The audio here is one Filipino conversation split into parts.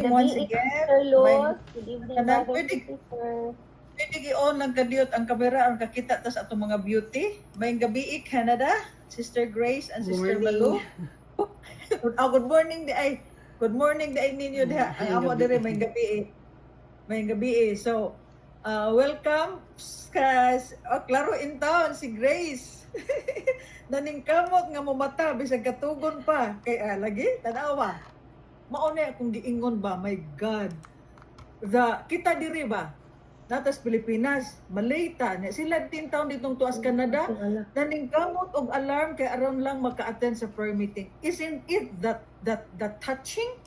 Once Gabi, again, Sir may Luz. Good evening, kanang brothers and sisters. pwede gi-on lang kadiyot ang kamera ang kakita tas atong mga beauty. May gabi Canada, Sister Grace and Sister Malu. Good morning di ay. Good morning di ay ninyo diha. Ang amo dire may gabi. May gabi. So, welcome kas klaro in town si Grace. Naningkamot nga mo mata bisag katugon pa kay lagi tanawa. Mao na akong giingon ba, my God. Kita diri ba? Natas Pilipinas, Malayta, na sila 10 taon ditong tuas Canada, naningkamot og alarm kay aron lang maka-attend sa prayer meeting. Isn't it that touching?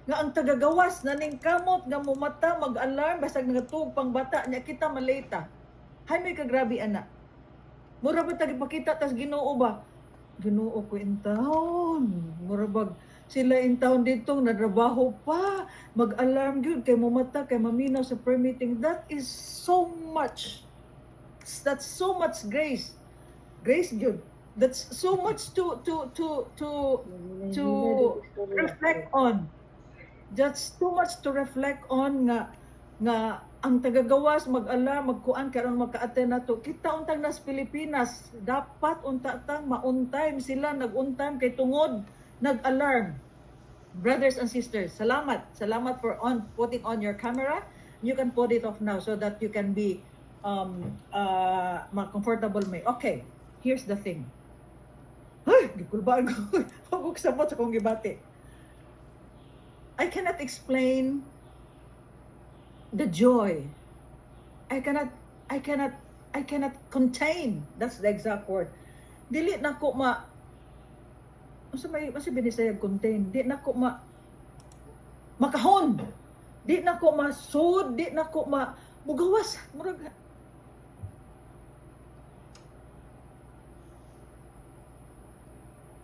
Nga ang tagagawas naningkamot nga mo mata mag-alarm basag nagatug pang bata nya kita Malayta. Hay may kagrabe ana. Mura ba tagi pakita tas Ginoo ba? Ginoo ko in town. Mura bag sila in town dito natrabaho pa, mag-alarm gyud kay mumata kay maminaw sa prayer meeting. That is so much. That's so much grace. Grace gyud. That's so much to reflect on. That's too much to reflect on nga ang tagagawas mag-alarm magkuan karon maka-attend nato. Kita untang nas Pilipinas, dapat unta tang ma-on time sila nag-on time kay tungod nag-alarm. Brothers and sisters, salamat. Salamat for putting on your camera. You can put it off now so that you can be comfortable may. Okay, here's the thing. Ay, gikulbaan ko. Pagkuksabot sa kong gibati. I cannot explain the joy. I cannot contain. That's the exact word. Dili na ko mas binisayag contain. Di na ko makahon. Di na ko masud, di na ko mugawas. Murag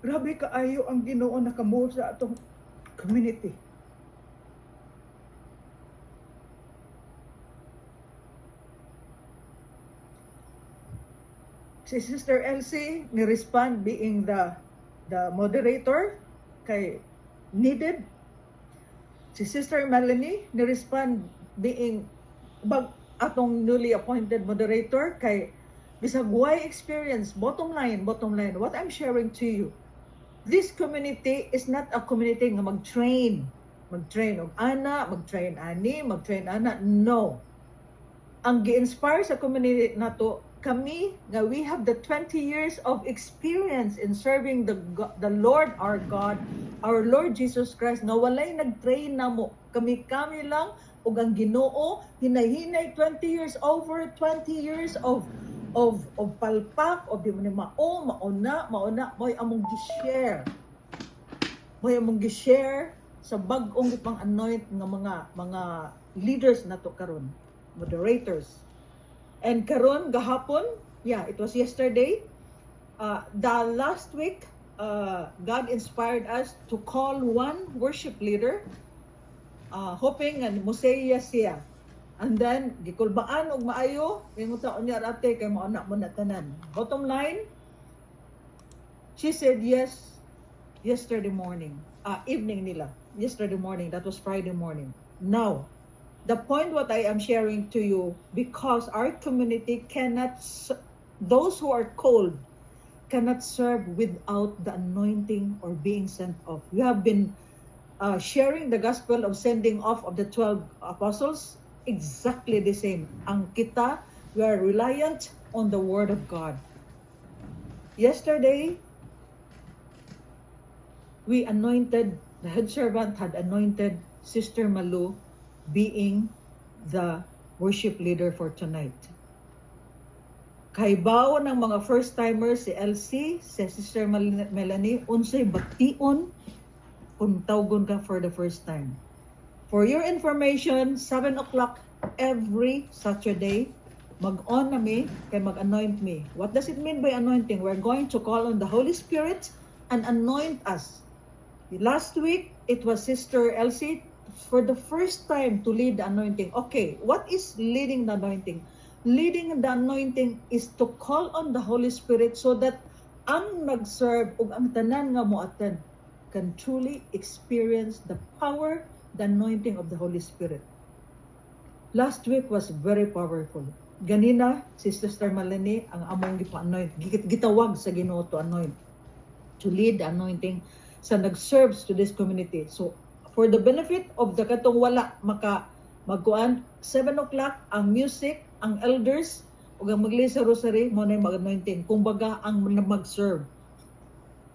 grabe kaayo ang Ginoo nakamuo sa atong community. Si Sister Elsie ni-respond being the moderator kay needed. Si Sister Melanie ni-respond being atong newly appointed moderator kay bisag way experience. Bottom line, what I'm sharing to you, this community is not a community nga mag-train og ana, mag-train ani, mag-train ana. No. Ang gi-inspire sa community nato kami nga we have the 20 years of experience in serving the Lord our God, our Lord Jesus Christ, na walay nag-train na mo. Kami lang ug ang Ginoo hinay-hinay 20 years over 20 years of palpak of di mauna mo'y among gi-share. Mo'y among gi-share sa bag-ong pang anoint nga mga leaders nato karon, moderators. And karon gahapon, it was yesterday, the last week, God inspired us to call one worship leader, hoping and musaya siya. And then gikulbaan og maayo, ingon ta unya ate kay mo anak mo na tanan. Bottom line, she said yes yesterday morning, evening nila. Yesterday morning, that was Friday morning. Now, the point what I am sharing to you, because our community those who are called cannot serve without the anointing or being sent off. We have been sharing the gospel of sending off of the 12 apostles, exactly the same. Ang kita, we are reliant on the word of God. Yesterday, the head servant had anointed Sister Malu being the worship leader for tonight. Kaibaw ng mga first-timers si Elsie, si Sister Melanie, unsay bation kung tawgon ka for the first time. For your information, 7 o'clock every Saturday, mag-on nami kay mag-anoint me. What does it mean by anointing? We're going to call on the Holy Spirit and anoint us. Last week, it was Sister Elsie for the first time to lead the anointing. Okay, what is leading the anointing? Leading the anointing is to call on the Holy Spirit so that ang nag-serve ug ang tanan nga moattend can truly experience the power, the anointing of the Holy Spirit. Last week was very powerful. Ganina, si Sister Melanie, ang among gipa-anoint, gitawag sa Ginoo to anoint, to lead the anointing sa nag-serves to this community. So, for the benefit of the katong wala magkuan, 7 o'clock ang music, ang elders, ug ang maglay sa rosary, mo na mag-anointing. Kung baga, ang mag-serve.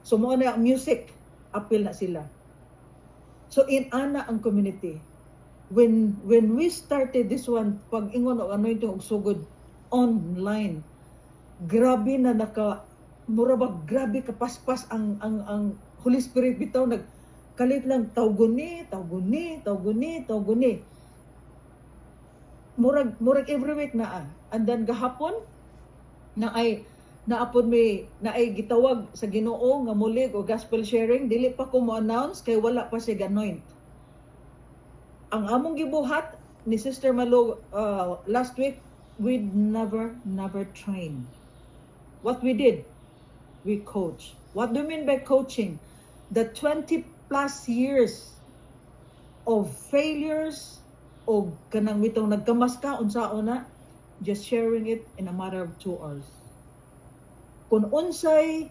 So, mo na ang music, appeal na sila. So, in-ana ang community. When we started this one, pag-ingon o anointing og sugod online, grabe na murabag, grabe kapaspas ang Holy Spirit bitaw, nagkalit lang, tawguni. Murag every week na. And then gahapon, naapod gitawag sa Ginoo nga mulig o gospel sharing, dili pa ko mo-announce kay wala pa si anoint. Ang among gibuhat ni Sister Malo last week, we never trained. What we did, we coach. What do you mean by coaching? The 20 plus years of failures o kanang mitong nagkamas ka unsaon na, just sharing it in a matter of 2 hours. Kung unsay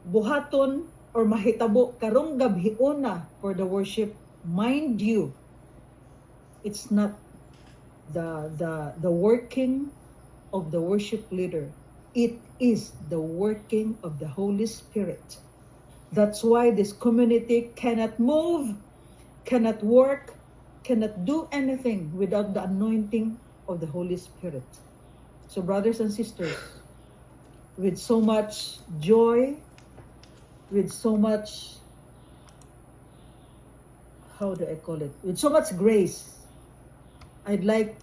buhaton or mahitabo karong gabhion na for the worship, mind you, it's not the working of the worship leader. It is the working of the Holy Spirit. That's why this community cannot move, cannot work, cannot do anything without the anointing of the Holy Spirit. So brothers and sisters, with so much joy, with so much, how do I call it? With so much grace, I'd like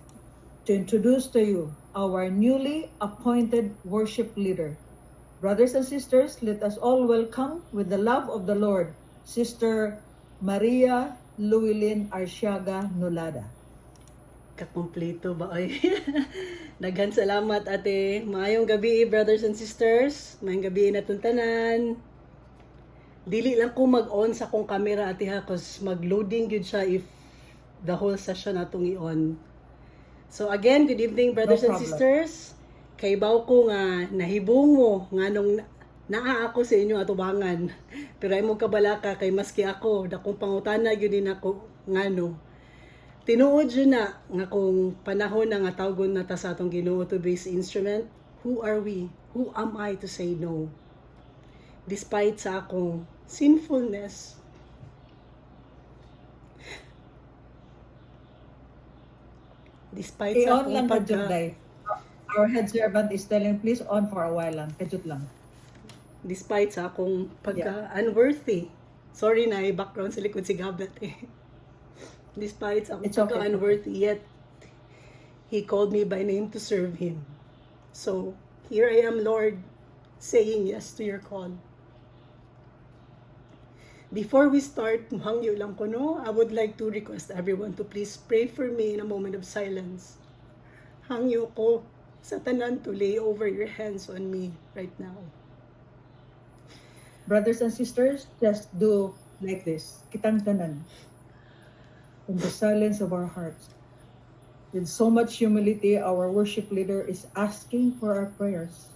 to introduce to you our newly appointed worship leader. Brothers and sisters, let us all welcome with the love of the Lord, Sister Maria Luilin Arsiaga Nolada. Kakumpleto ba ay? Daghan salamat ate. Maayong gabi brothers and sisters. Maayong gabi na tanan. Dili lang ko mag-on sa akong camera ate ha, cause mag-loading gyud siya if the whole session atong i-on. So again, good evening brothers and sisters. Kay baw ko nga nahibong mo nganong naa ako sa inyong atubangan. Pero ay mo kabalaka kay maski ako dakong pangutana gyud din ako ngano. Tinuod yun na nga kung panahon na nga tawgon na ta sa atong Ginoo to be instrument, who are we? Who am I to say no? Despite sa akong sinfulness, despite sa I-on akong lang kadjud day. Our head servant is telling, please on for a while lang. Kadjud lang. Despite sa akong unworthy. Sorry na, background sa likod si Gabet eh. Despite sa akong unworthy, yet He called me by name to serve Him. So, here I am, Lord, saying yes to your call. Before we start, hangyo lang ko, no? I would like to request everyone to please pray for me in a moment of silence. Hangyo ko sa tanan to lay over your hands on me right now. Brothers and sisters, just do like this. Kitang tanan. In the silence of our hearts. With so much humility, our worship leader is asking for our prayers.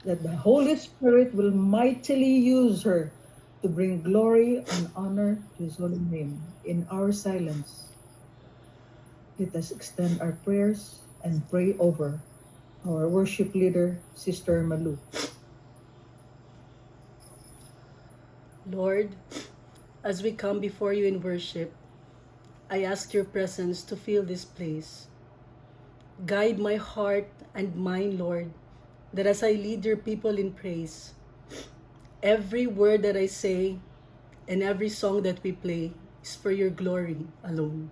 That the Holy Spirit will mightily use her to bring glory and honor to His holy name. In our silence, let us extend our prayers and pray over our worship leader, Sister Malu. Lord, as we come before you in worship, I ask your presence to fill this place. Guide my heart and mind, Lord, that as I lead your people in praise, every word that I say and every song that we play is for your glory alone.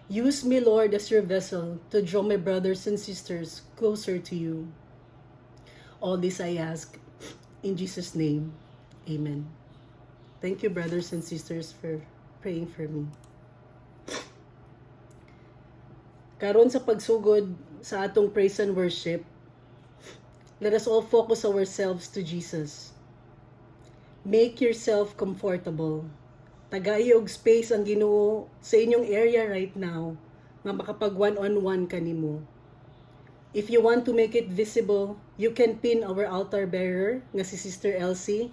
Use me, Lord, as your vessel to draw my brothers and sisters closer to you. All this I ask in Jesus' name. Amen. Thank you, brothers and sisters, for praying for me. Karon sa pagsugod sa atong praise and worship, let us all focus ourselves to Jesus. Make yourself comfortable. Tagay og space ang Ginoo sa inyong area right now nga makapag one-on-one kanimo. If you want to make it visible, you can pin our altar bearer nga si Sister Elsie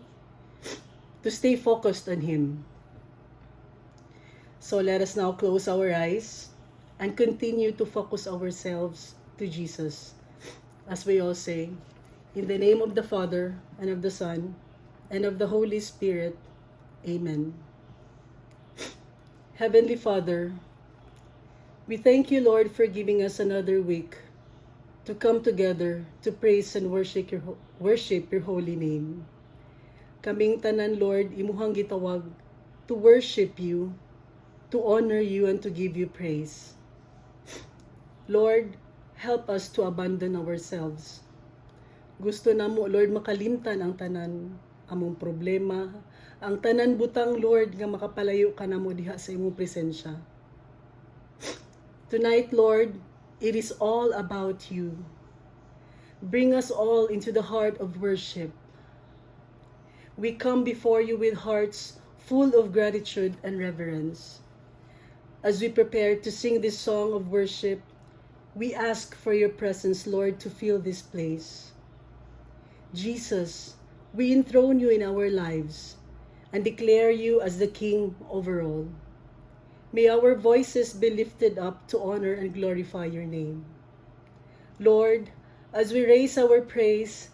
to stay focused on him. So let us now close our eyes and continue to focus ourselves to Jesus. As we all say, in the name of the Father, and of the Son, and of the Holy Spirit, Amen. Heavenly Father, we thank you, Lord, for giving us another week to come together to praise and worship your holy name. Kaming tanan, Lord, imuhang gitawag to worship you, to honor you, and to give you praise. Lord, help us to abandon ourselves. Gusto namo, Lord, makalimtan ang tanan, among problema, ang tanan butang, Lord, nga makapalayo ka namo diha sa imong presensya. Tonight, Lord, it is all about you. Bring us all into the heart of worship. We come before you with hearts full of gratitude and reverence. As we prepare to sing this song of worship, we ask for your presence, Lord, to fill this place. Jesus, we enthrone you in our lives and declare you as the King over all. May our voices be lifted up to honor and glorify your name. Lord, as we raise our praise,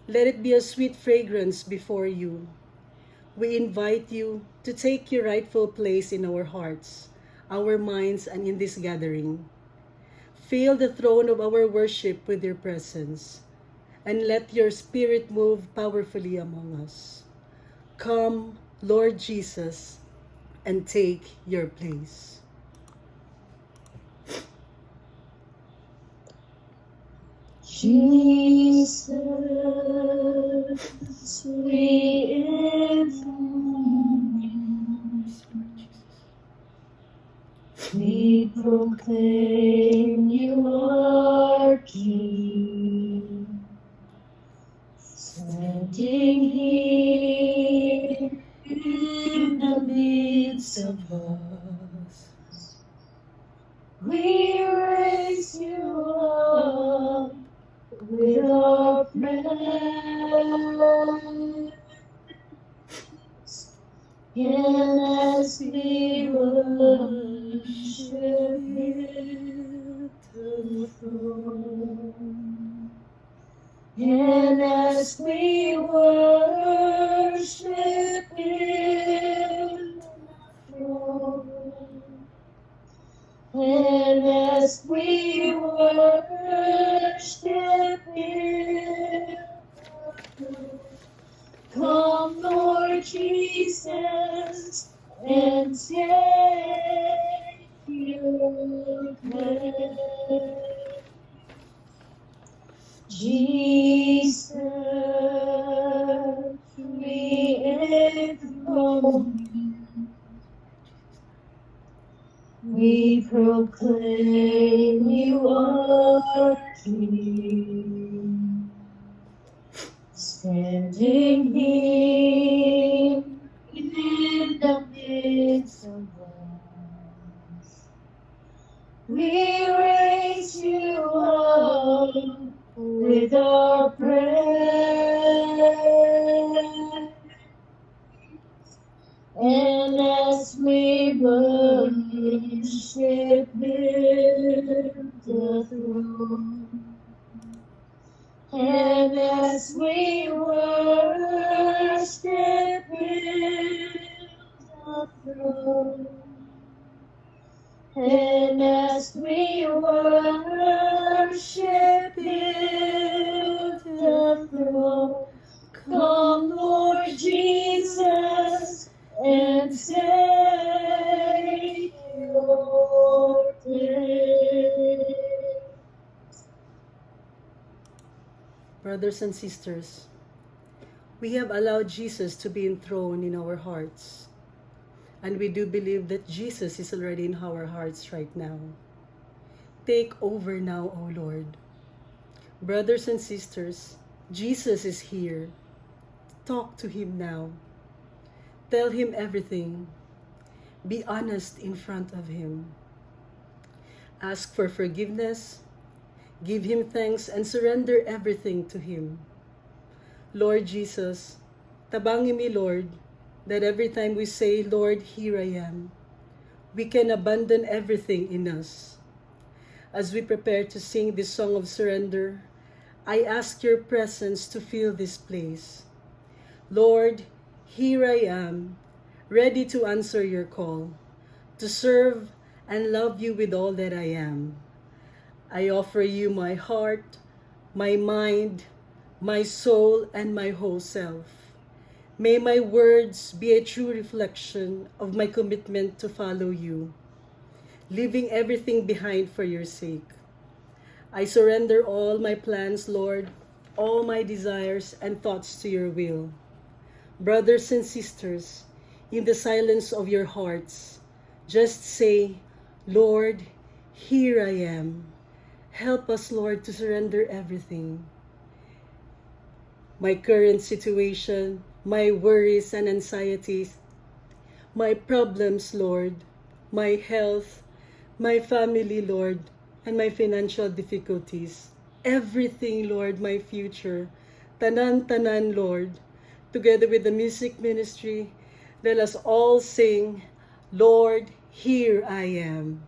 let it be a sweet fragrance before you. We invite you to take your rightful place in our hearts, our minds, and in this gathering. Fill the throne of our worship with your presence, and let your Spirit move powerfully among us. Come, Lord Jesus, and take your place. Jesus, we enthrone you. We proclaim you are King. Standing here in the midst of us, we raise you up with our praise. And as we worship the throne, and as we worship Him, and as we worship Him, come, Lord Jesus, and take your place. Jesus, we enthrone you. We proclaim you are King. Standing here in the midst of us, we raise you up with our praise. And as we worship the throne, and as we worship the throne, and as we worship the throne, come, Lord Jesus, and take your place. Brothers and sisters, we have allowed Jesus to be enthroned in our hearts. And we do believe that Jesus is already in our hearts right now. Take over now, O Lord. Brothers and sisters, Jesus is here. Talk to Him now. Tell Him everything. Be honest in front of Him. Ask for forgiveness, give Him thanks, and surrender everything to Him. Lord Jesus, tabangi me, Lord, that every time we say, Lord, here I am, we can abandon everything in us. As we prepare to sing this song of surrender, I ask your presence to fill this place. Lord, here I am, ready to answer your call, to serve and love you with all that I am. I offer you my heart, my mind, my soul, and my whole self. May my words be a true reflection of my commitment to follow you, leaving everything behind for your sake. I surrender all my plans, Lord, all my desires and thoughts to your will. Brothers and sisters, in the silence of your hearts, just say, Lord, here I am. Help us, Lord, to surrender everything. My current situation, my worries and anxieties, my problems, Lord, my health, my family, Lord, and my financial difficulties. Everything, Lord, my future. Tanan, Lord. Together with the music ministry, let us all sing, Lord, here I am.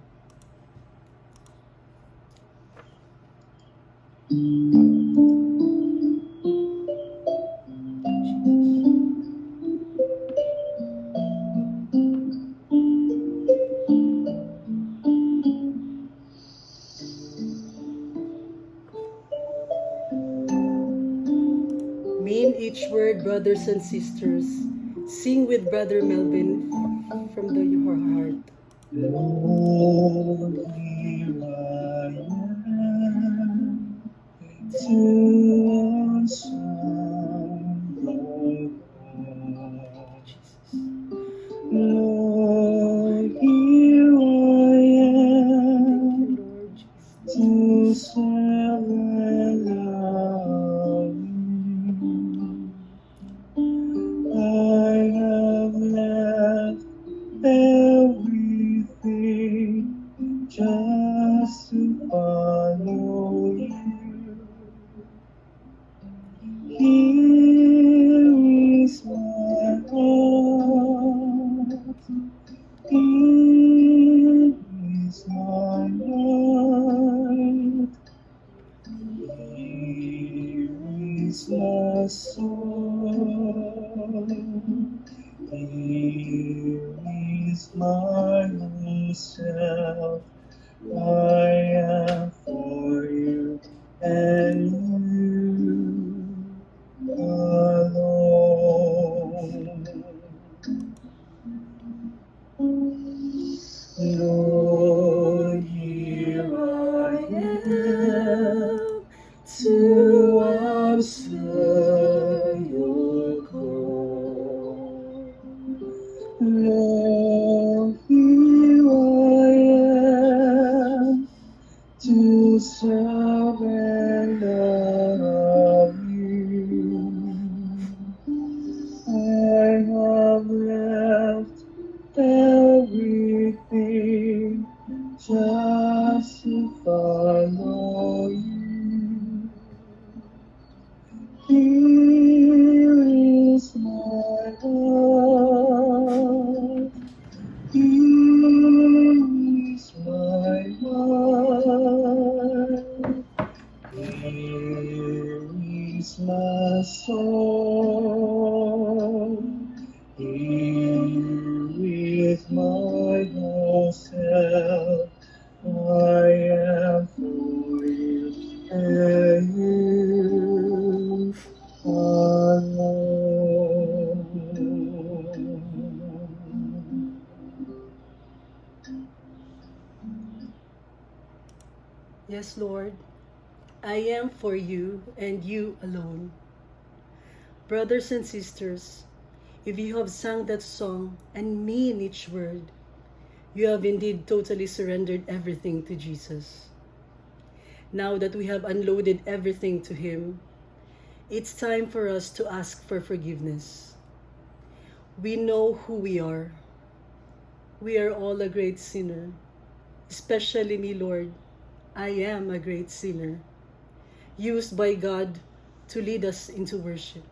Mean each word, brothers and sisters. Sing with Brother Melvin from your heart. Lord, here I am to awesome your call. Lord, here I am Lord Jesus. to serve and love you. I have left everything just to follow you. Here is my heart. Here is my life. Here is my soul. Here is my whole self. I am for you and you alone. Lord, here I am to answer your call. Lord, here I am to serve and love you. I have left everything just to follow you. Here is my heart. Here is my life. Here is my soul. Here is my whole self. I am for you and you alone. Yes, Lord, I am for you and you alone. Brothers and sisters, if you have sung that song and mean each word, you have indeed totally surrendered everything to Jesus. Now that we have unloaded everything to Him, it's time for us to ask for forgiveness. We know who we are. We are all a great sinner. Especially me, Lord. I am a great sinner, used by God to lead us into worship.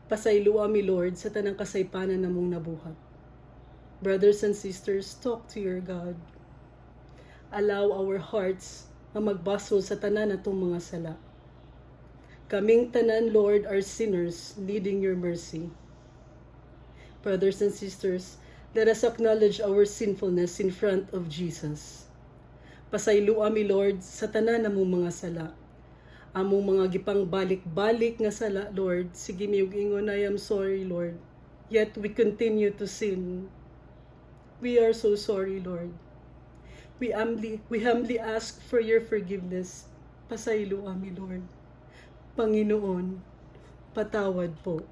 Pasayloa mi, Lord, sa tanang kasaypanan na mong nabuhat. Brothers and sisters, talk to your God. Allow our hearts na magbasol sa tanan natong mga sala. Kaming tanan, Lord, are sinners needing your mercy. Brothers and sisters, let us acknowledge our sinfulness in front of Jesus. Pasayloa mi, Lord, sa tanan namong mga sala. Among mga gipang balik-balik nga sala, Lord, sige mi ug ingon, I am sorry, Lord. Yet we continue to sin. We are so sorry, Lord. We humbly ask for your forgiveness. Pasayloa mi, Lord. Panginoon, patawad po.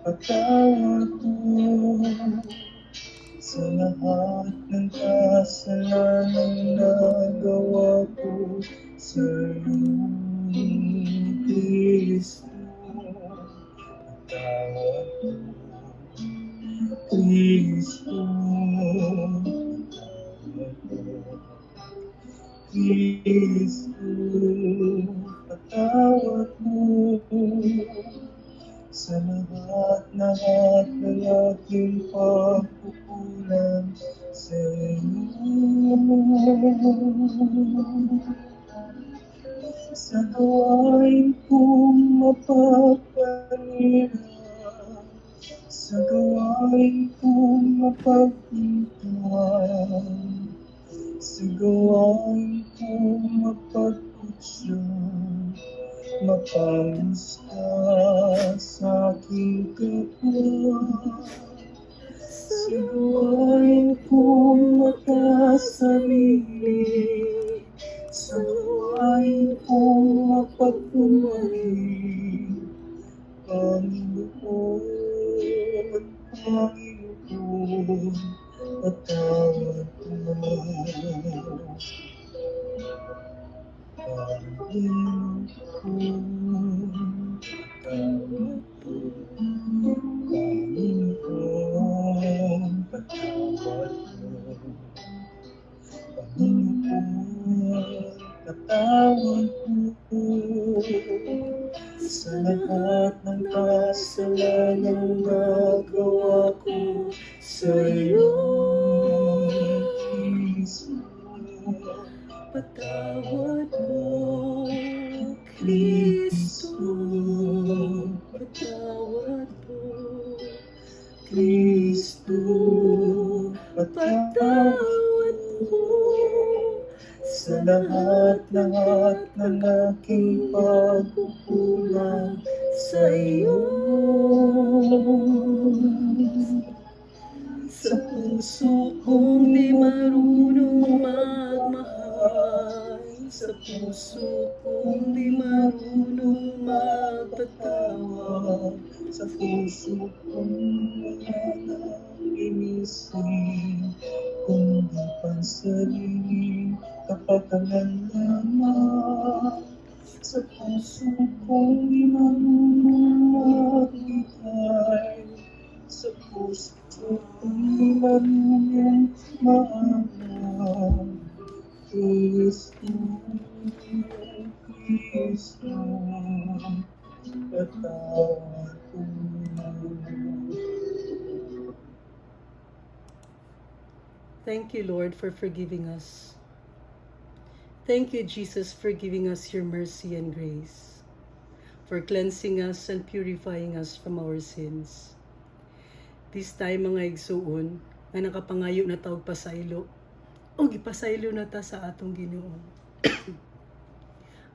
Patawad mo sa lahat ng kasalanan na nagawa ko sa iyo, Kristo. Patawad mo, Kristo. Kristo, patawad mo sa lahat ng aking pagkukulang sa iyo. Sa gawain kong mapagpanira, sa gawain kong mapagpintuan, sa gawain kong mapagkutsa, mapangusga sa aking kapwa. Sa gawain kong makasarili, sa gawain kong mapagpumahin, Panginoon, Panginoon, patawad mo. Panginoon, patawad mo. Panginoon, patawad mo. Panginoon, patawad mo sa lahat ng kasalanan na nagawa ko sa iyo, Kristo. Patawad mo, Kristo. Patawad mo, Kristo. Patawad mo sa lahat ng aking pagkukulang sa iyo. Sa puso kong di marunong magmahal, sa puso kong di marunong magpatawad, sa puso kong wala nang inisip, kundi pansariling kapakanan lamang. Sa puso kong di marunong magbigay, sa puso kong di marunong maawa, Kristo, Kristo, patawad mo. Thank you, Lord, for forgiving us. Thank you, Jesus, for giving us your mercy and grace, for cleansing us and purifying us from our sins. This time, mga igsuon, nga nakapangayo na tawag pasaylo, o gipasaylo na ta sa atong Ginoo.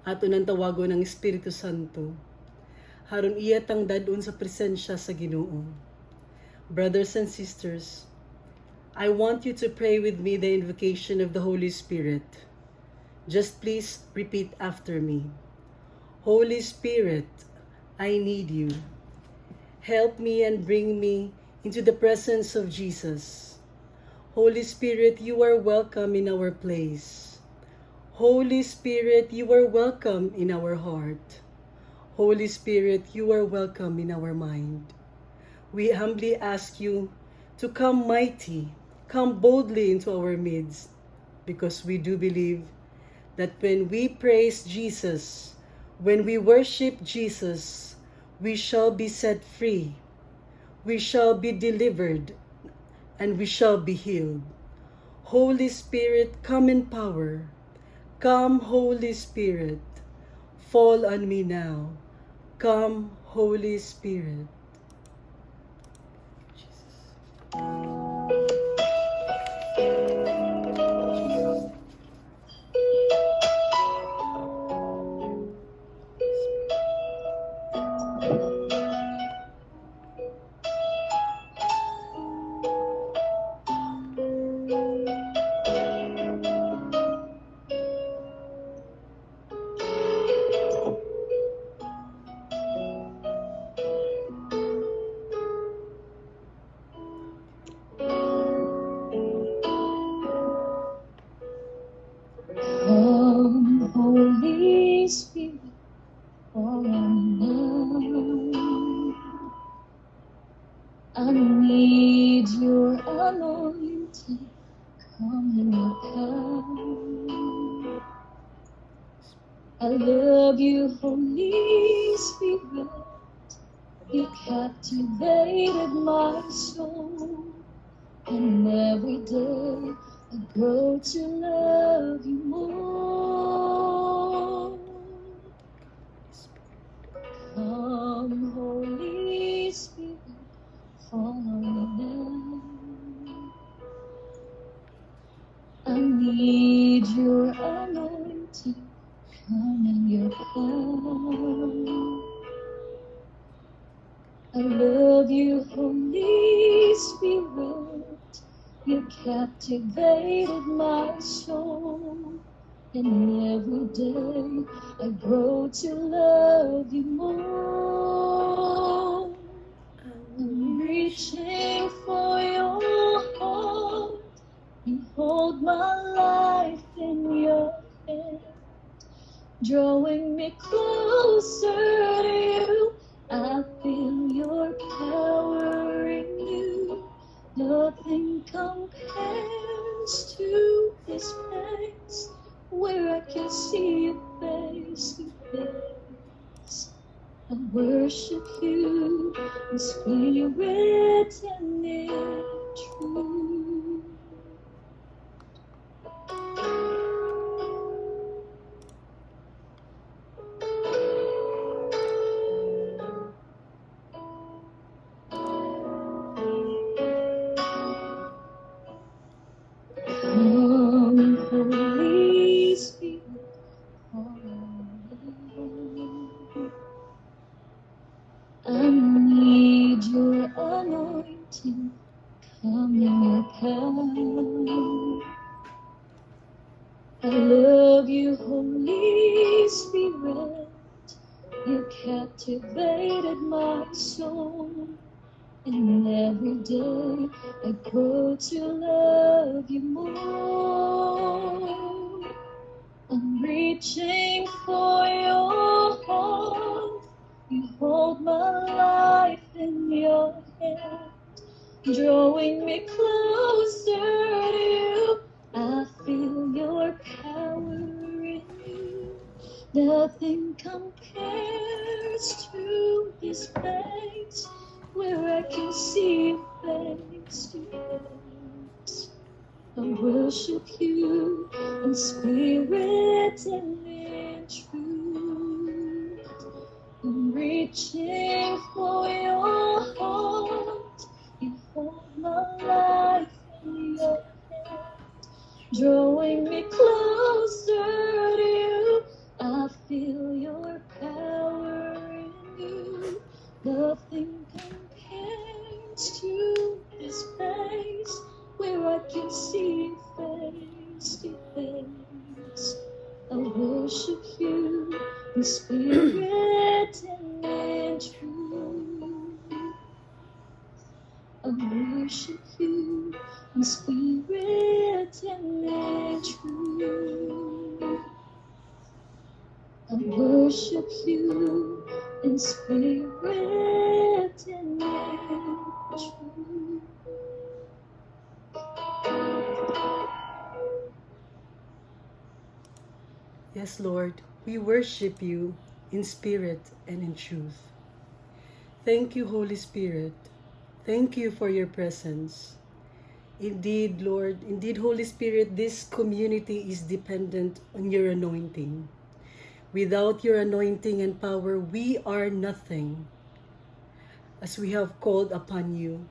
Ato nang tawagon ng Espiritu Santo. haron iya tang dadun sa presensya sa Ginoo. Brothers and sisters, I want you to pray with me the invocation of the Holy Spirit. Just please repeat after me. Holy Spirit, I need you. Help me and bring me into the presence of Jesus. Holy Spirit, you are welcome in our place. Holy Spirit, you are welcome in our heart. Holy Spirit, you are welcome in our mind. We humbly ask you to come mighty, come boldly into our midst, because we do believe that when we praise Jesus, when we worship Jesus, we shall be set free, we shall be delivered, and we shall be healed. Holy Spirit, come in power. Come, Holy Spirit, fall on me now. Come, Holy Spirit. Come, Holy Spirit, fall on me. I need your anointing. Come in your power. I love you, Holy Spirit. You captivated my soul. And every day I grow to love you more. Come, Holy Spirit, fall on me now. I need your anointing, come in your power. I love you, Holy Spirit. You captivated my soul. And every day I grow to love you more. I'm reaching for your heart. You hold my life in your hand, drawing me closer to you. I feel your power in you. Nothing compares to this place where I can see you face to face. I worship you in spirit and in truth. Come, Holy Spirit, fall on me. I need your anointing, come in your power. I love you, Holy Spirit. You captivated my soul. And every day I grow to love you more. I'm reaching for your heart. You hold my life in your hand, drawing me closer to you. I feel your power in you. Nothing compares to this place where I can see you face to face. I worship you in spirit and in truth. I'm reaching for your heart. You hold my life in your hand, drawing me closer to you. I feel your power in you. in spirit and in truth. I worship you in spirit and in truth. I worship you in spirit and in truth. Yes, Lord, we worship you in spirit and in truth. Thank you, Holy Spirit. Thank you for your presence. Indeed, Lord, indeed, Holy Spirit, this community is dependent on your anointing. Without your anointing and power, we are nothing. As we have called upon you,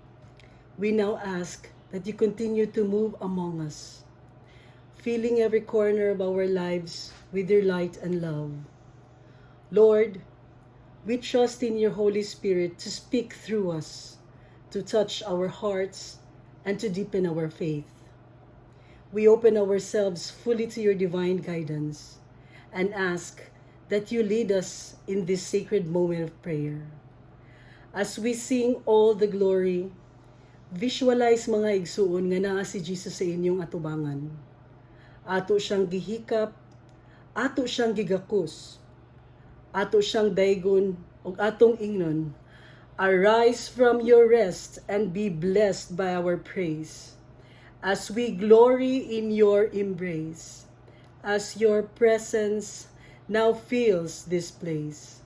we now ask that you continue to move among us, filling every corner of our lives with your light and love. Lord, we trust in your Holy Spirit to speak through us, to touch our hearts, and to deepen our faith. We open ourselves fully to your divine guidance and ask that you lead us in this sacred moment of prayer. As we sing all the glory, visualize mga igsuon nga naa si Jesus sa inyong atubangan. Ato siyang gihikap, ato siyang gigakus, ato siyang daygon, ug atong ingnon, arise from your rest and be blessed by our praise, as we glory in your embrace, as your presence now fills this place.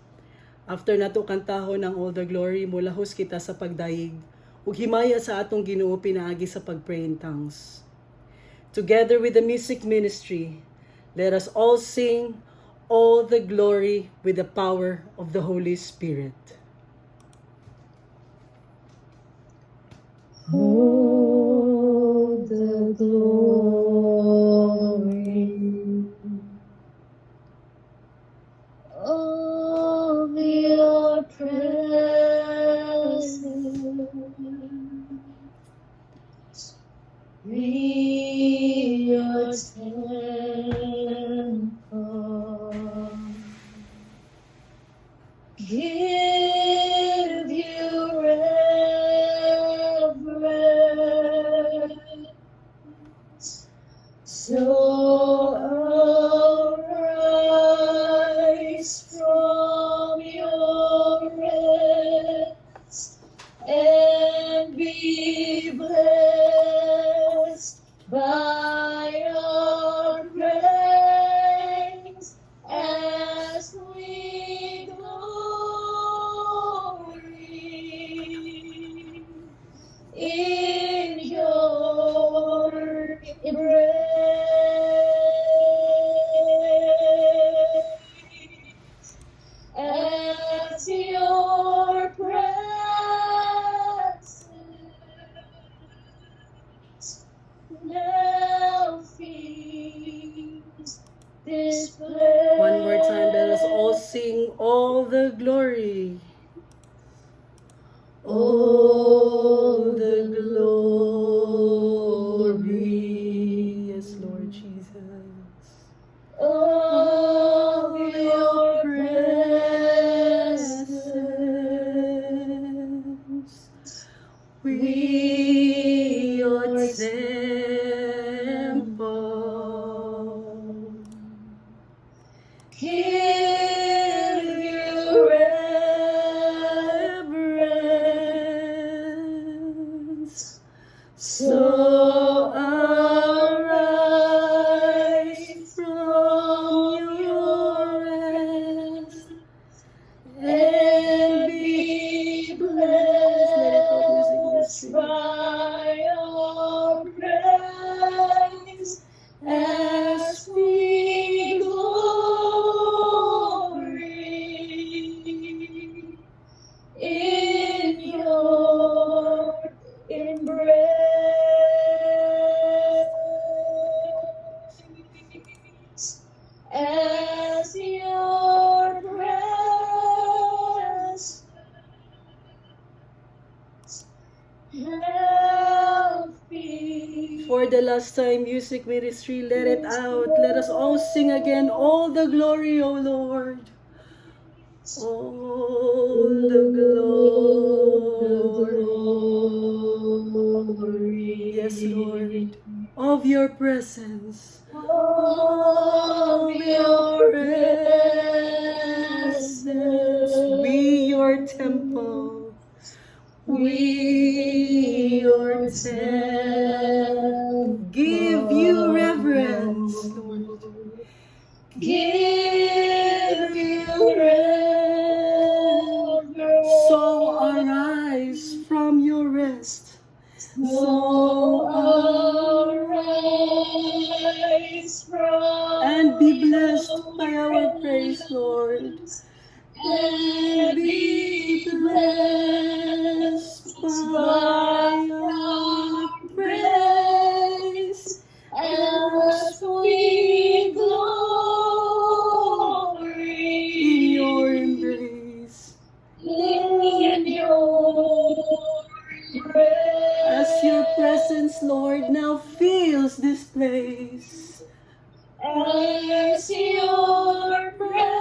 After nato kantahon ang all the glory, mulahos kita sa pagdayig, ug himaya sa atong Ginoo pinaagi sa pagpray in tongues. Together with the music ministry, let us all sing all the glory with the power of the Holy Spirit. All the glory of your presence, be your temple. Give you reverence. So arise from your rest and be blessed by our praise as we glory in your embrace, as your presence now feeds this place. One more time, let us all sing all the glory. All the glory. Yes, Lord Jesus. Of your Presence. We your temple. give you Reverence. So arise from your rest and be blessed by your praise as we glory in your embrace, as your presence help me. For the last time, music ministry, let it out. Let us all sing again all the glory, O Lord. all the glory. Yes, Lord, of your presence. Of your presence, We your temple. We your temple. Give you reverence, Lord. give you reverence. So arise from your rest. So arise from And be blessed your by our praise, Lord. rest, And be blessed by our praise as we in your glory embrace. in your grace. As your presence, Lord, now fills this place. As your presence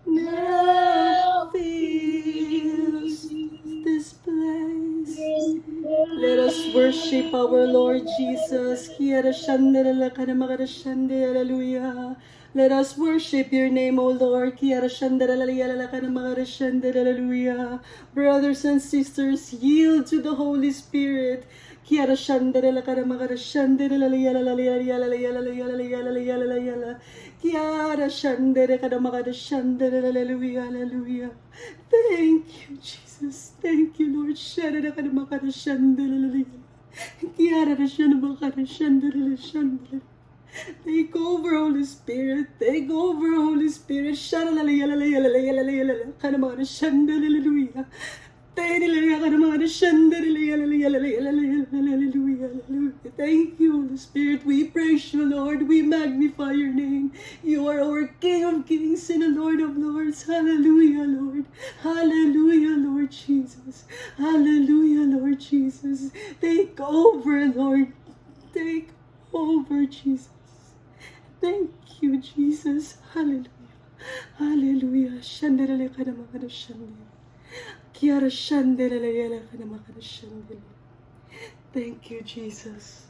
Now fills this place. Let us worship our Lord Jesus. Hallelujah. Let us worship your name, O Lord. Hallelujah. Brothers and sisters, yield to the Holy Spirit. Hallelujah. Thank you, Jesus. Thank you, Lord. Take over, Holy Spirit. Take over, Holy Spirit. Hallelujah. Thank you, Holy Spirit. We praise you, Lord. We magnify your name. You are our King of Kings and the Lord of Lords. Hallelujah, Lord. Hallelujah, Lord Jesus. Hallelujah, Lord Jesus. Take over, Lord. Take over, Jesus. Thank you, Jesus. Hallelujah. Hallelujah. Shandarele kadamakada shandele. Kiara shandele yala kadamakada shandele. Thank you, Jesus.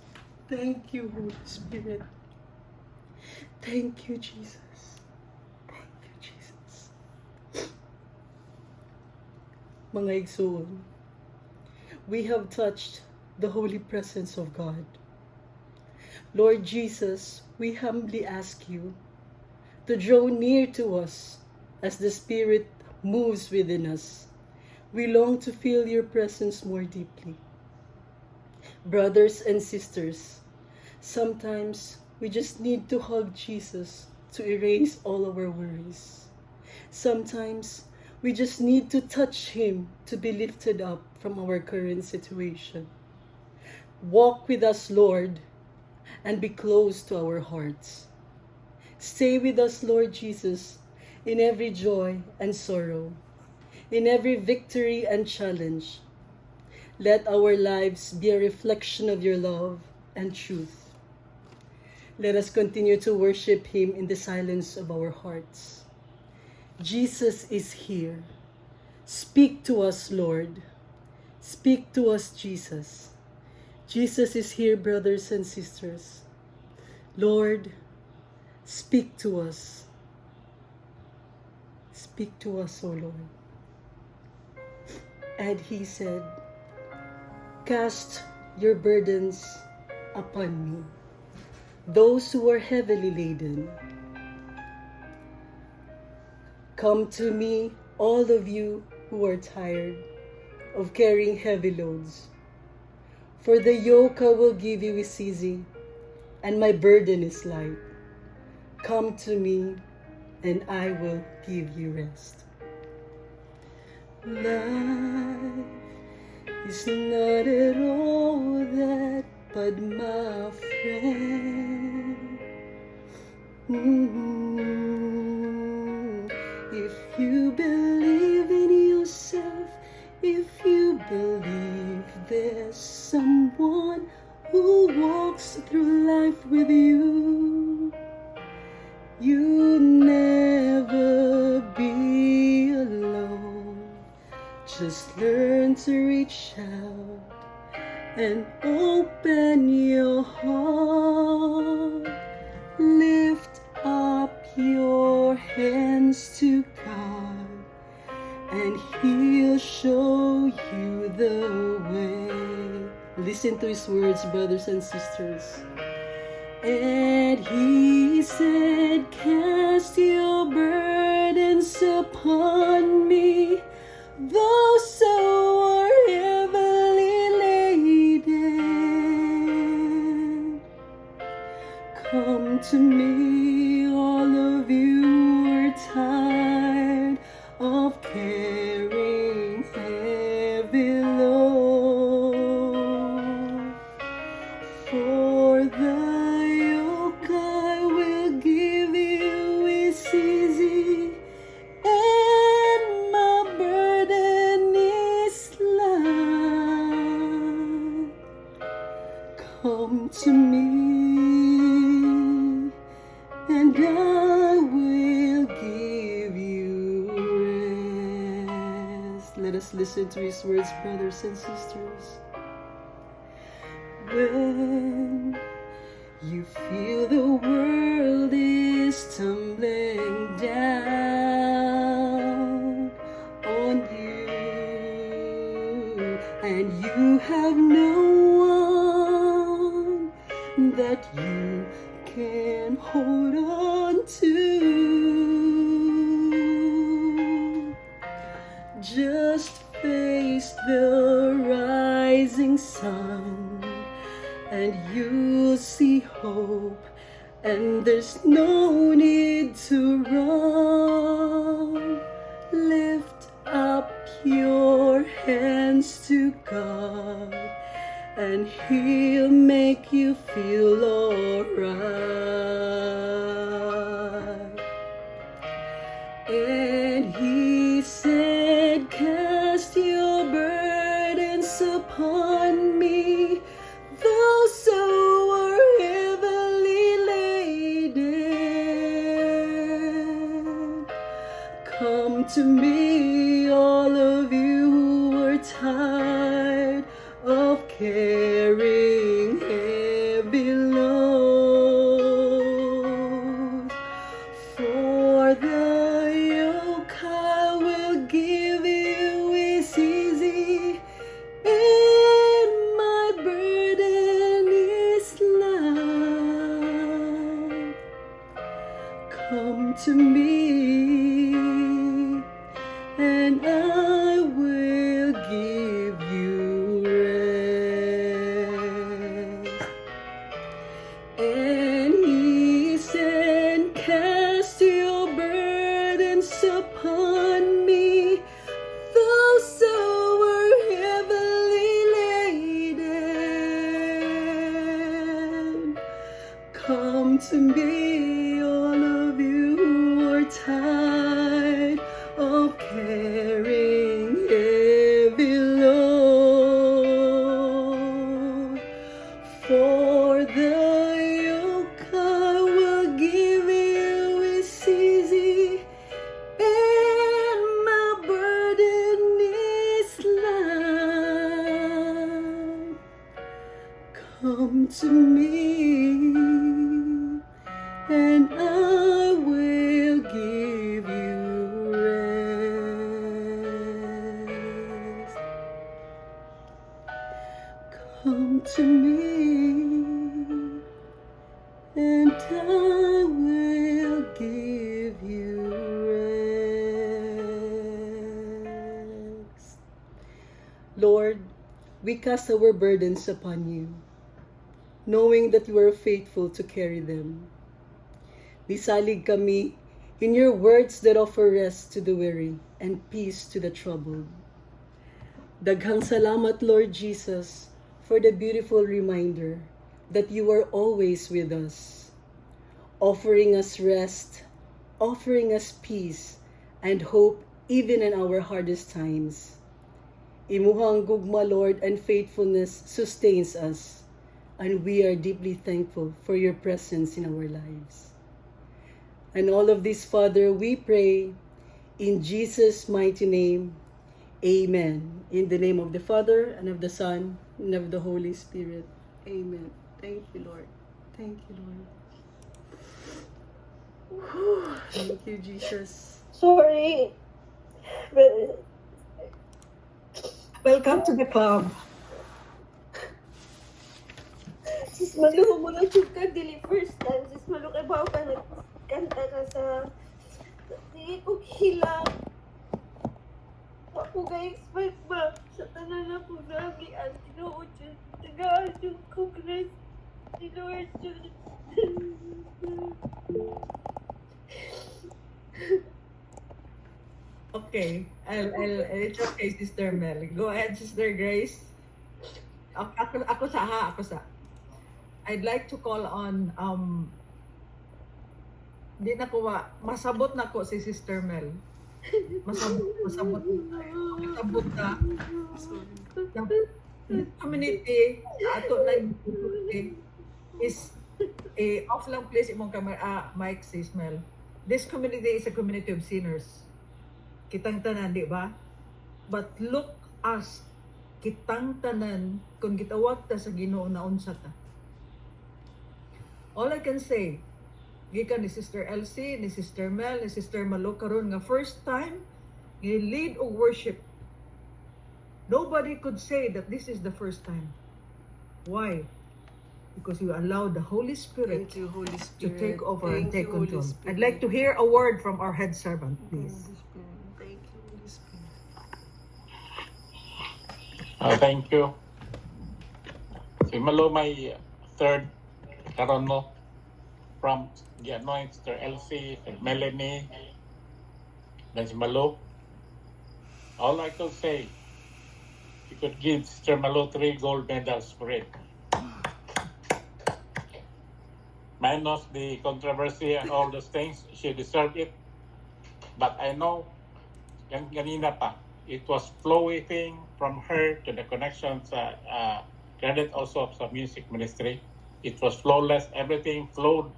Thank you, Holy Spirit. Thank you, Jesus. Thank you, Jesus. Mga igsoon, we have touched the holy presence of God. Lord Jesus, we humbly ask you to draw near to us as the Spirit moves within us. We long to feel your presence more deeply. Brothers and sisters, sometimes we just need to hug Jesus to erase all our worries. Sometimes we just need to touch him to be lifted up from our current situation. Walk with us, Lord, and be close to our hearts. Stay with us, Lord Jesus, in every joy and sorrow, in every victory and challenge. Let our lives be a reflection of your love and truth. Let us continue to worship him in the silence of our hearts. Jesus is here. Speak to us, Lord. Speak to us, Jesus. Jesus is here, brothers and sisters. Lord, speak to us. Speak to us, O Lord. And he said, cast your burdens upon me, those who are heavily laden. Come to me, all of you who are tired of carrying heavy loads. For the yoke I will give you is easy, and my burden is light. Come to me, and I will give you rest. Life is not at all that bad, my friend. If you believe in yourself, if you believe there's someone who walks through life with you, Just learn to reach out and open your heart. Lift up your hands to God, and He'll show you the way. Listen to His words, brothers and sisters. And He said, cast your burdens upon me, those who are heavily laden. Come to me, all of you who are tired of carrying heavy load. For the yoke I will give you is easy, and my burden is light. Come to me, and I will give you rest. Let us listen to His words, brothers and sisters. When you feel the world is tumbling down on you, and you have no one that you can hold on to, just face the rising sun, and you'll see hope, and there's no need to run. Lift up your hands to God, and He'll make you feel alright. And He said, cast your burdens upon me, those who are heavily laden. Come to me, all of you who are tired of carrying heavy load. For the yoke I will give you is easy, and my burden is light. Come to me, and I will give you rest. And He said, cast your burdens upon me, those who are heavily laden. Come to me, all of you who are tired of carrying heavy load. For the yoke I will give you is easy, and my burden is light. Come to me, and I will give you rest. Come to me, and I will give you rest. Lord, we cast our burdens upon you, knowing that you are faithful to carry them. Nisalig kami in your words that offer rest to the weary and peace to the troubled. Daghang salamat, Lord Jesus, for the beautiful reminder that you are always with us, offering us rest, offering us peace and hope even in our hardest times. Imuhang gugma, Lord, and faithfulness sustains us, and we are deeply thankful for your presence in our lives. And all of this, Father, we pray in Jesus' mighty name. Amen. In the name of the Father, and of the Son, and of the Holy Spirit. Amen. Thank you, Lord. Thank you, Lord. Whew. Thank you, Jesus. Sorry. But Welcome to the club. sis Malu mo na jud ka dili first time. Sis Malu kay bawo ka nagkanta ka sa di ko hilang. Wa ko ga-expect ba sa tanan na ko nagian. Tinuod jud. Tagaan jud ko Christ. Lord jud. Okay, it's okay, Sister Mel. Go ahead, Sister Grace. Ako sa. I'd like to call on, di na ko masabot na ko si Sister Mel. Masabot na. The community, ato na yung community is off lang please imong camera, mic, Sis Mel. This community is a community of sinners. Kitang tanan, di ba? But look us, kitang tanan, kung gitawag ta sa Ginoo na unsa ta. All I can say, gikan ni Sister Elsie, ni Sister Mel, ni Sister Malo karon nga first time lead o worship. Nobody could say that this is the first time. Why? Because you allow the Holy Spirit Thank you, Holy to Spirit. take over and Thank take you, Holy control. Spirit. I'd like to hear a word from our head servant, please. Thank you, Holy Spirit. Thank you. Si Malo may third karon mo from the anointed Sister Elsie, Sister Melanie, then si Malo. All I could say, you could give Sister Malo 3 gold medals for it. Minus the controversy and all those things, she deserved it. But I know, ganina pa, it was flowing from her to the connections, credit also of the music ministry. It was flawless, everything flowed.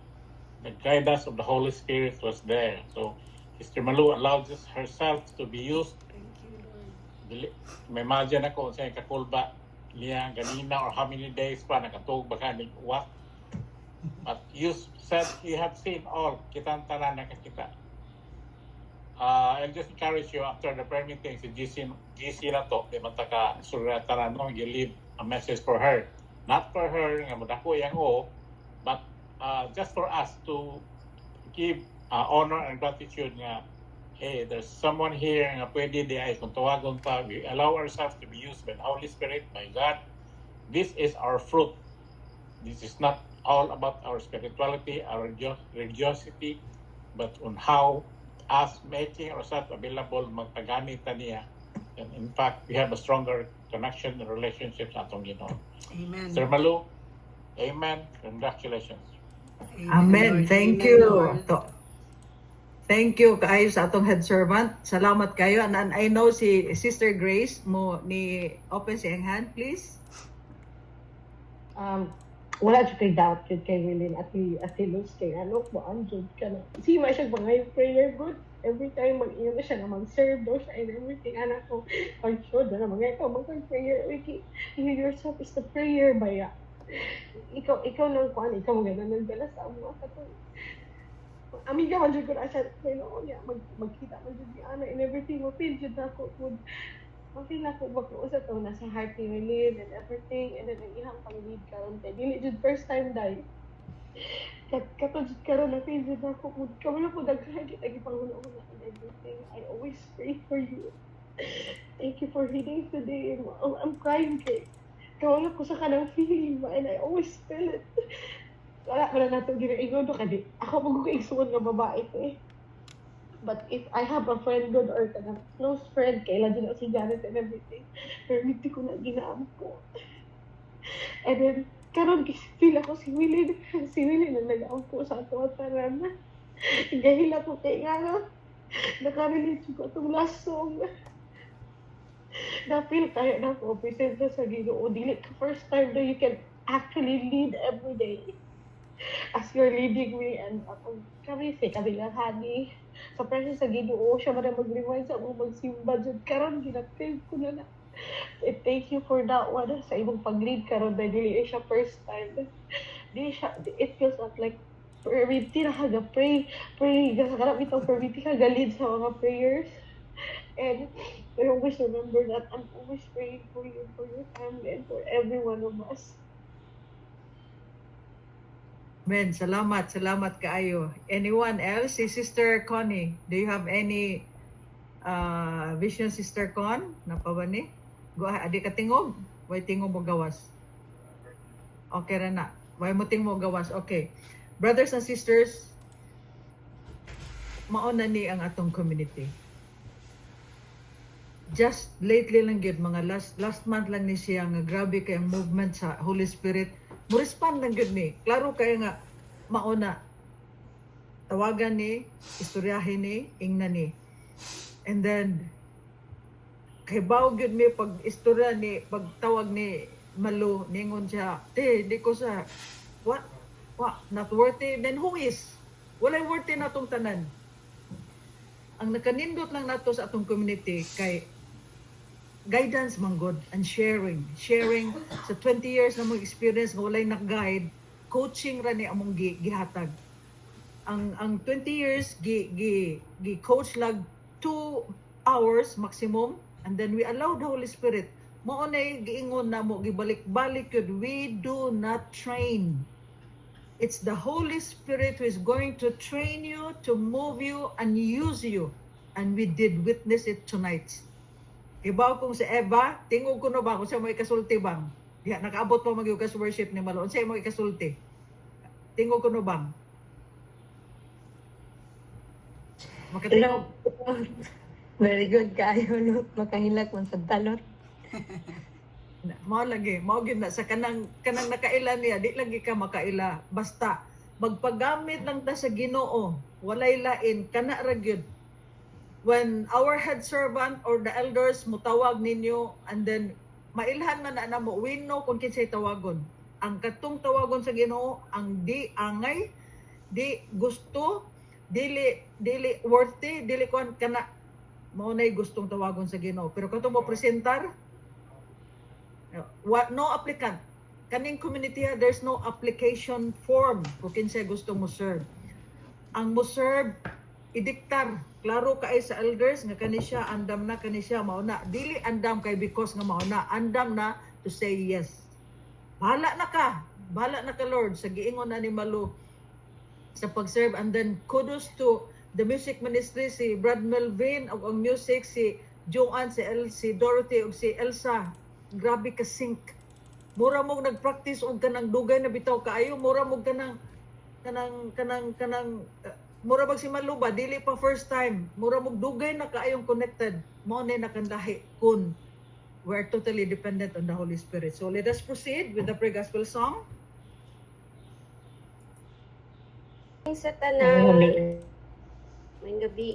The guidance of the Holy Spirit was there. So Sister Malu allowed herself to be used. Thank you, Lord. May imagine ako sa kakulba niya ganina or how many days pa nakatug baka ni what. But you said you have seen all, kitang tanan nakakita. I'll just encourage you after the prayer meeting si GC na to, di man taka suratanan no, you leave a message for her. Not for her, nga madako yang but just for us to give honor and gratitude nga, hey, there's someone here nga pwede di ay kung tawagon pa, we allow ourselves to be used by the Holy Spirit, by God. This is our fruit. This is not all about our spirituality, our religiosity, but on how us making ourselves available magpagamit ta niya. And in fact, we have a stronger connection and relationships atong Ginoo. Amen. Sir Malu, amen. Congratulations. Amen. Lord. Thank Amen, you. Lord. Thank you kaayo sa atong head servant. Salamat kayo. And I know si Sister Grace mo ni open siyang hand, please. Wala siya kay doubt yun kay Wilin at Luz kay ano mo anjud ka na. Sima siya mga prayer good. Every time mag-iyo na siya na mag-serve daw siya and everything. Anak ko, I'm sure na mga ikaw mag-prayer. You yourself is the prayer baya. Ikaw nang kuan, ikaw mga nagdala sa mga katong. Amin ka man jud ko na siya. Kaya magkita man jud ni Ana and everything. Mapil jud na ako. Okay na ko mag-uusap to nasa heart ni Wilin and everything and then ang ihang pang-lead karon kay dili jud first time dai. Katong jud karon na feel jud ako kamo po daghan kita gipanguno and everything. I always pray for you. Thank you for reading today. I'm crying kay kamo ko sa kanang feeling ba and I always feel it. Wala ko na nato ginaingon do kadi. Ako mag-iigsuon nga babae ko eh. But if I have a friend good or a close friend, kailan din ako si Janet and everything, pero hindi ko na ginaam ko. And then, karon feel ako si Willie na nag-aam ko sa ato at taran na. Gahil ako kay nga, nakarelate ko itong last song. Na-feel tayo na ako, presensya sa Ginoo. Dili ka first time na you can actually lead every day. As you're leading me and kami si kabilang honey. sa presence sa Ginoo siya man ang mag-rewind sa akong magsimba jud karon ginapil ko na na. Thank you for that one sa imong pag-lead karon dahil dili siya first time. Di siya, it feels like permiti na ka pray sa karap itong permiti ka lead sa mga prayers. And I always remember that I'm always praying for you, for your family, and for every one of us. Men, salamat kaayo. Anyone else? Si Sister Connie, do you have any vision, Sister Con? Napawani? Go ahead, adi ka tingog. Way tingog mo gawas. Okay ra na. Way mo tingog mo gawas. Okay. Brothers and sisters, mauna ni ang atong community. Just lately lang gyud mga last month lang ni siya nga grabe kay ang movement sa Holy Spirit. Mo respond lang gyud ni. Klaro kay nga mauna tawagan ni, istoryahin ni, ingnan ni. And then kay bawo gyud mi pag istorya ni, pagtawag ni Malu, ningon siya, di ko sa what not worthy, then who is? Walay worthy na tong tanan. Ang nakanindot lang nato sa atong community kay guidance man God and sharing sa 20 years na mong experience nga walay nak-guide, coaching ra ni among gihatag. Ang 20 years gi coach lag 2 hours maximum, and then we allow the Holy Spirit. Mao nay giingon namo, gibalik-balik yun, we do not train. It's the Holy Spirit who is going to train you, to move you, and use you. And we did witness it tonight. Ibaw kung si Eva, tingog ko na ba kung siya mo ikasulti bang? Diya, nakaabot pa mag-yugas worship ni Malo. Siya mo ikasulti. Tingog ko na bang? Hello. Very good kayo, no? Makahilak man sa talot. Mao lagi, mao gyud na sa kanang nakaila niya, di lagi ka makaila. Basta magpagamit lang ta sa Ginoo, walay lain kana ra gyud. When our head servant or the elders mutawag ninyo, and then mailhan man na namo, we know kung kinsay tawagon. Ang katong tawagon sa Ginoo, ang di angay, di gusto, dili worthy, dili kon kana mao nay gustong tawagon sa Ginoo. Pero katong mo presentar, no applicant. Kaning community, there's no application form kung kinsay gusto mo serve. Ang mo serve, idiktar. Klaro kay sa elders nga kani siya, andam na kani siya, mauna. Dili andam kay because nga mauna. Andam na to say yes. Bahala na ka Lord, sa giingon na ni Malu sa pag-serve. And then kudos to the music ministry, si Brad Melvin, o ang music, si Joanne, si Dorothy, o si Elsa. Grabe ka sync. Mura mong nag-practice og kanang dugay na bitaw kaayo, mura mong kanang mura bag si Maluba, dili pa first time. Mura mong dugay na kaayong connected. Mo na nakandahi kun we're totally dependent on the Holy Spirit. So let us proceed with the pre-gospel song. Sa tanan, may gabi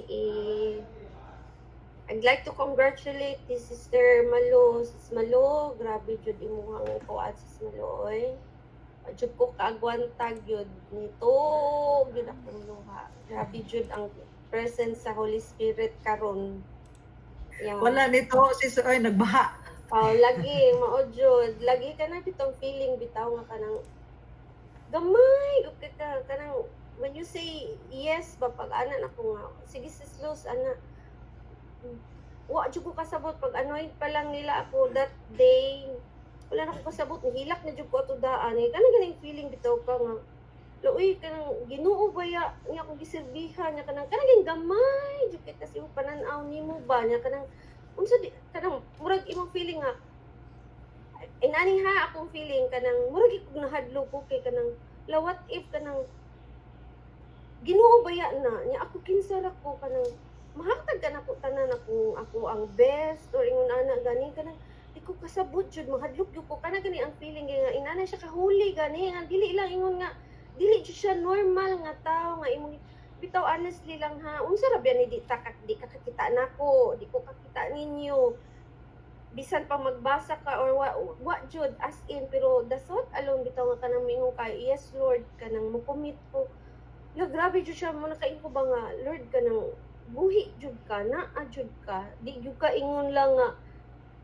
I'd like to congratulate this Sister Malo. Sis Malo, grabe jud imuhang kuat sis Malo oy. Jud ko kaagwantag jud nito, jud akong luha. Grabe jud ang presence sa Holy Spirit karon. Yang Wala nito, sis, ay, nagbaha. lagi mao jud, lagi ka na bitong feeling bitaw nga kanang gamay ug ka kanang when you say yes ba pag ana ako nga sige sis Luz ana wa jud ko kasabot pag anoint pa lang nila ako that day, wala na ko kasabot, nihilak na jud ko ato daan kanang ganing feeling bitaw ka nga Loy, kanang Ginoo baya niya akong giserbihan niya kanang ganing gamay jud kay kasi yung pananaw nimo ba niya kanang unsa di kanang murag imong feeling nga inani ha akong feeling kanang murag ikog nahadlo ko kay kanang what if kanang Ginoo baya na niya ako kinsa ra ko kanang mahatag ka na ko tanan ako ang best or ingon ana gani kanang di ko kasabot jud mahadlok jud ko kana gani ang feeling nga inana siya kahuli gani nga dili lang ingon nga dili jud siya normal nga tao nga imong bitaw honestly lang ha unsa ra ba ni di ka kakita nako di ko kakita ninyo bisan pa magbasa ka or wa jud as in pero the thought alone bitaw nga kanang mingon kay yes Lord kanang mo commit ko grabe jud siya mo nakain ko ba nga Lord kanang buhi jud ka, naa jud ka. Di jud ka ingon lang nga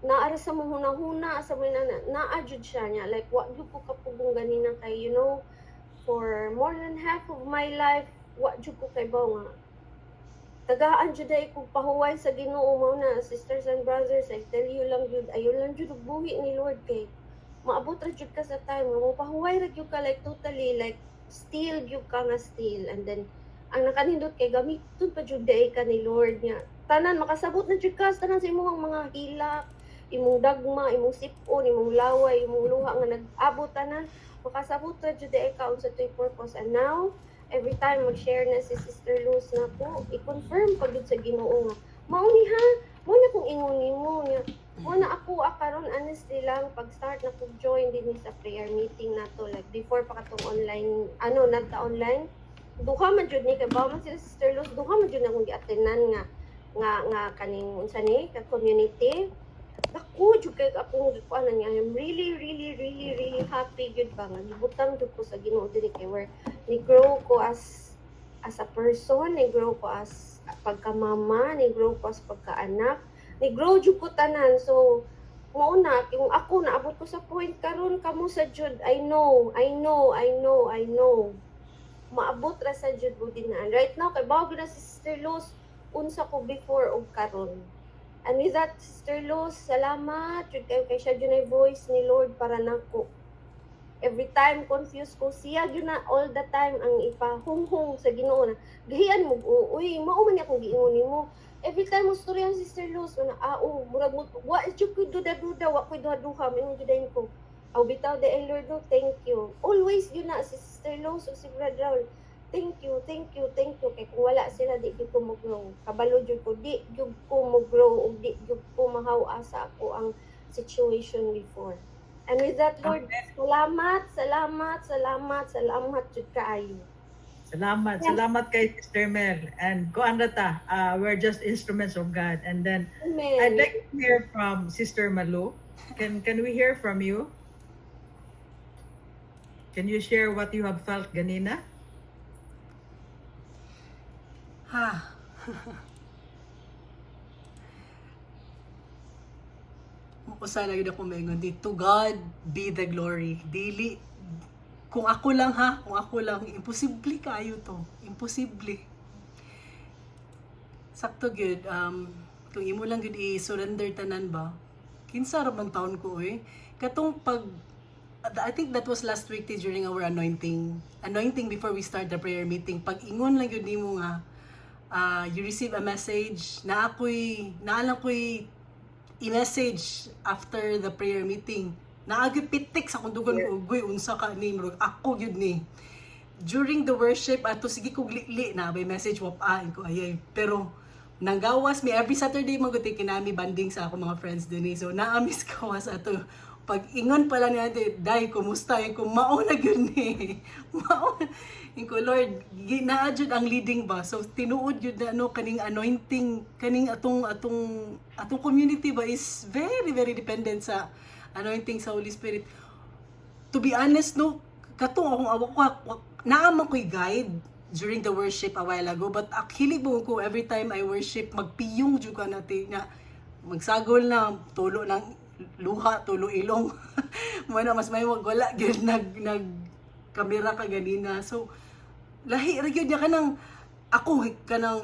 naara sa mong hunahuna sa mga naa jud siya niya. Like wa jud ko kapugong ganina kay for more than half of my life wa jud ko kay baw nga tagaan jud ay ko pahuway sa Ginoo mo na sisters and brothers. I tell you lang jud ayo lang jud og buhi ni Lord kay maabot ra jud ka sa time nga mo pahuway ra jud ka like totally like still jud ka nga still, and then ang nakanindot kay gamiton pa jud day ka ni Lord niya tanan makasabot na jud ka sa tanan sa imong mga hilak, imong dagma, imong sipon, imong laway, imong luha nga nag-abot tanan makasabot ra jud day ka unsa toy purpose. And now every time mag-share na si Sister Luz na ko, i-confirm pa jud sa Ginoo nga mao ni ha, mo na kung ingon nimo niya. Mo na ako karon honestly lang pag-start na kog join din sa prayer meeting nato like before pa katong online nagta-online. Duha man jud ni kay ba man sila Sister Luz, duha man jud na akong gi-attendan nga kaning unsa ni ka community. Dako jud kay akong gikuanan niya. I'm really happy jud ba nga gibutang jud ko sa Ginoo diri kay where ni grow ko as a person, ni grow ko as pagkamama, ni grow ko as pagkaanak, ni grow jud ko tanan. So mao na yung ako naabot ko sa point karon kamo sa jud I know maabot ra sa jud budinaan right now kay bago na si Sister Luz unsa ko before og karon. And with that, Sister Luz, salamat jud kayo kay siya jud na voice ni Lord para nako. Every time confused ko siya jud na all the time ang ipahunghong sa Ginoo na gahian mo uy mao man akong giingon nimo. Every time mo storya si Sister Luz na murag mo wa jud ko duda wa ko duha mingon jud ko. Aw bitaw de Lord no, thank you. Always yun na si Sister Luz o si Brother Raul. Thank you. Kay kung wala sila, di jud ko mo-grow. Kabalo jud ko, di jud ko mo-grow, o di jud ko mahawa sa ako ang situation before. And with that, Lord, salamat jud kaayo. Salamat kay Sister Mel. And kuan ra ta, we're just instruments of God. And then Amen. I'd like to hear from Sister Malu. Can we hear from you? Can you share what you have felt ganina? Ha. Usa na yun ako maingon dito. God be the glory. Dili. Kung ako lang, imposible kayo to. Imposible. Sakto good. Kung imo lang good i-surrender tanan ba, kinsa ra man taon ko katong I think that was last week during our anointing before we start the prayer meeting. Pag ingon lang yun nimo nga, you receive a message na naalang ko'y i-message after the prayer meeting. Naagipitik sa kundugan ko, ugoy, unsa ka ni, ako yun ni. During the worship, ato sige kong li na, may message wapain ko, ayay. Pero, nanggawas mi, every Saturday maguti kinami banding sa ako mga friends din. So, naamis kawas ato. Pag ingon pala niya, day, kumusta? Kung mauna yun mauna. Ko, Lord, ginaadjud ang leading ba? So, tinuod yun na, kaning anointing, kaning atong community ba is very dependent sa anointing sa Holy Spirit. To be honest, katong akong naaman ko'y guide during the worship a while ago, but hilig mo ko every time I worship, magpiyong jud ka natin, na magsagol na, tulo ng luha, tulo ilong. Muna, mas may wala, nag kamera ka ganina. So, lahi, nagyod niya kanang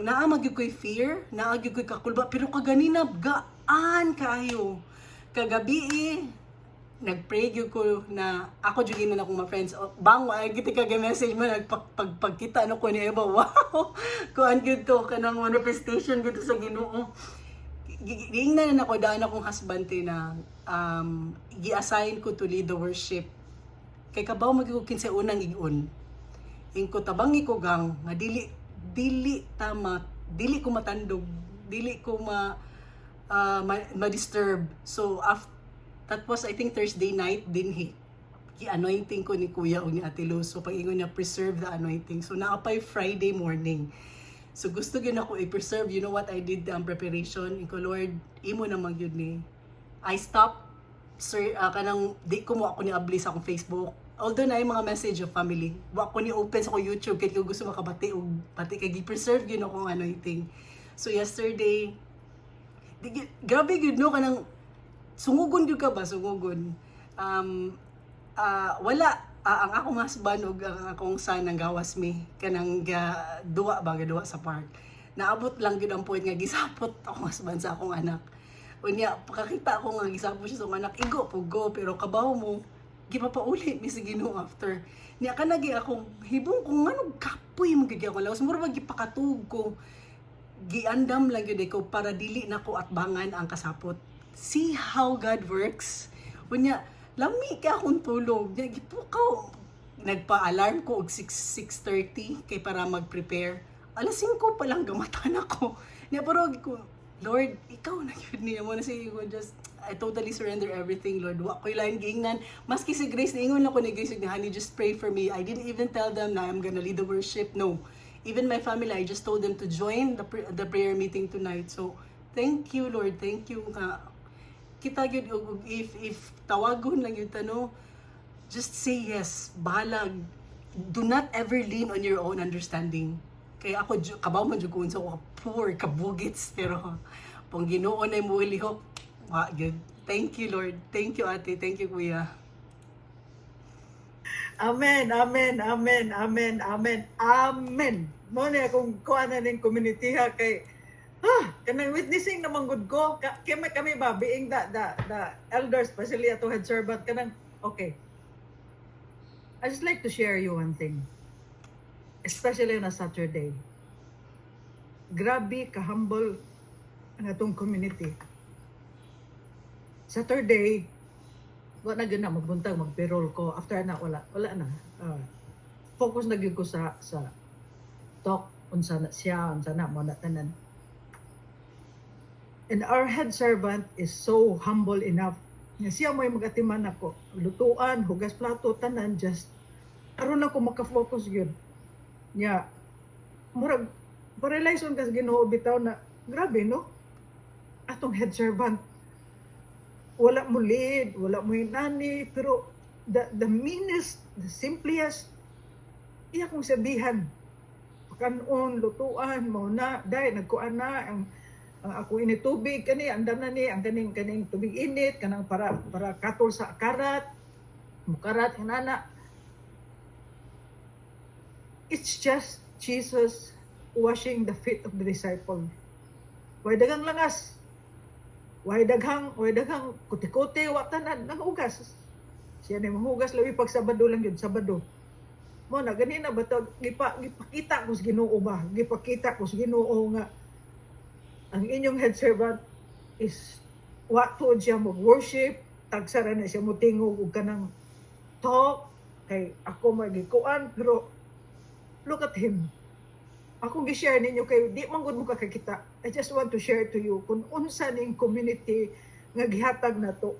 naamag ko'y fear, naagyo ko'y kakulba, pero kaganina, gaan kayo. Kagabi nag-pray ko na ako jud na akong mga friends bang giti ka message mo pagkita ko ni Eva, wow kuan gyud to kanang manifestation gyud sa Ginoo. Giingnan na ako daan akong husband na gi-assign ko to lead the worship kay kabaw magiging kinsa unang igon ingko tabang ko gang nga dili ko matandog, dili ko ma-disturb. So that was I think Thursday night din i-anointing ko ni Kuya o ni Ate Luz. So pag-ingon niya preserve the anointing. So naapay Friday morning. So gusto gyud ako i-preserve. You know what I did ang preparation? Inko Lord, imo na magyud ni. I stopped kanang di ko mo ako ni abli sa akong Facebook. Although na yung mga message of family, wa ko ni open sa ko YouTube kay ko gusto makabati og pati kay gi-preserve gyud akong anointing. So yesterday, grabe yun no, kanang sungugon yun ka ba? Sungugon. Wala, ang akong husband ug ang akong son ang gawas mi, kanang duwa sa park. Naabot lang yun ang point nga gisapot akong husband sa akong anak. Unya, pakakita ko nga gisapot siya sa akong anak, igo, pugo, pero kabaw mo, gipapauli mi sa Ginoo after. Niya ka nagi akong hibong kung anong kapoy mo gigi ako lawas. Mura magipakatug ko. Giandam lang yun ko para dili na ko at bangan ang kasapot. See how God works? Unya, lami ka akong tulog. Gipukaw. Nagpa-alarm ko og 6:30 kay para mag-prepare. Alas 5 pa lang gamatan ako. Niya pero ko, Lord, ikaw na yun niya mo na sige ko just I totally surrender everything, Lord. Wa ko'y lain giingnan. Maski si Grace, naingon ako ni Grace, honey, just pray for me. I didn't even tell them na I'm gonna lead the worship. No. Even my family, I just told them to join the prayer meeting tonight. So, thank you, Lord. Thank you. Kita yun, if tawagon lang yun, just say yes. Bahala. Do not ever lean on your own understanding. Kaya ako, kabaw man dyan so ako poor, kabugits. Pero, pang Ginoo na yung muhilihok, good. Thank you, Lord. Thank you, ate. Thank you, kuya. Amen, amen, amen, amen, amen, amen. Mo na akong kuha na ng community ha kay kanang witnessing naman good ko. Kami ba being the elders, especially ato head servant kanang okay. I just like to share you one thing. Especially on a Saturday. Grabe ka-humble ang atong community. Saturday, wala na magbuntag, mag-payroll ko. After na, wala na. Focus na gyud ko sa talk, unsa na siya, unsa na, mo na tanan. And our head servant is so humble enough nga siya may mag-atiman ako. Lutuan, hugas plato, tanan, just aron ako maka-focus yun. Nya, murag, pa-realize on kas Ginoo bitaw na, grabe no? Atong head servant, wala mo lead, wala mo hinani, pero the meanest, the simplest, iya kong sabihan, pakanon, lutuan, mauna, dahil nagkuan na, ang ako initubig, kani, andam na ni, ang kaning tubig init, kanang para katol sa karat, mukarat, hinana. It's just Jesus washing the feet of the disciple. Way dagang langas, way daghang kuti-kuti, watanan, nanghugas. Siya na manghugas, lawi pag Sabado lang yun, Sabado. Mo na, ganina ba ito, gipakita ko sa Ginoo ba? Gipakita ko sa Ginoo nga, ang inyong head servant is, tuod siya mag-worship, tagsara na siya mutingog, ug kanang talk, kay ako magikuan, pero look at him. Akong gi-share ninyo kayo, di man gud mo kakakita. I just want to share to you kung unsa ning community nga gihatag na to.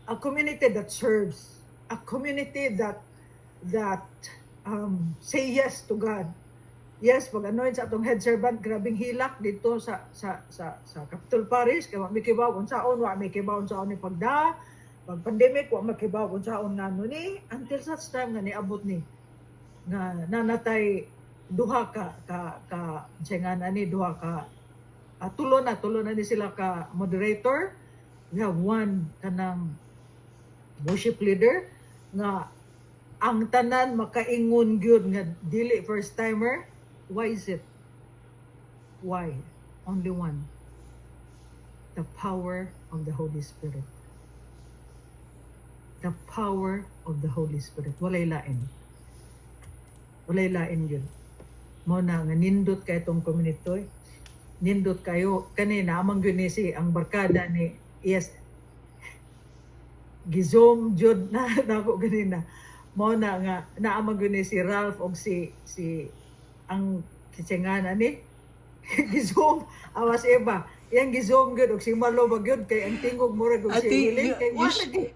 A community that serves, a community that say yes to God. Yes, pag anoin sa atong head servant, grabing hilak dito sa Capital Parish, kaya wa mikibaw unsaon, wa mikibaw unsaon ni pagda, pag pandemic, wa mikibaw unsaon nga ni, until such time nga niabot ni nga nanatay duha ka tulo na ni sila ka moderator. We have one kanang worship leader nga ang tanan makaingon gyud nga dili first timer. Why is it? Why? Only one. The power of the Holy Spirit. The power of the Holy Spirit. Walay lain. Walay lain yun. Mo na nga nindot kay itong community. Nindot kayo. Kanina, amang yun si ang barkada ni yes. Gizom jud na ako ganina. Mo na nga naamang yun si Ralph o si ang kitsengan ani. Gizom awas Eva. Yang gizom gyud og si Malo ba gyud kay ang tingog mura og si Hiling kay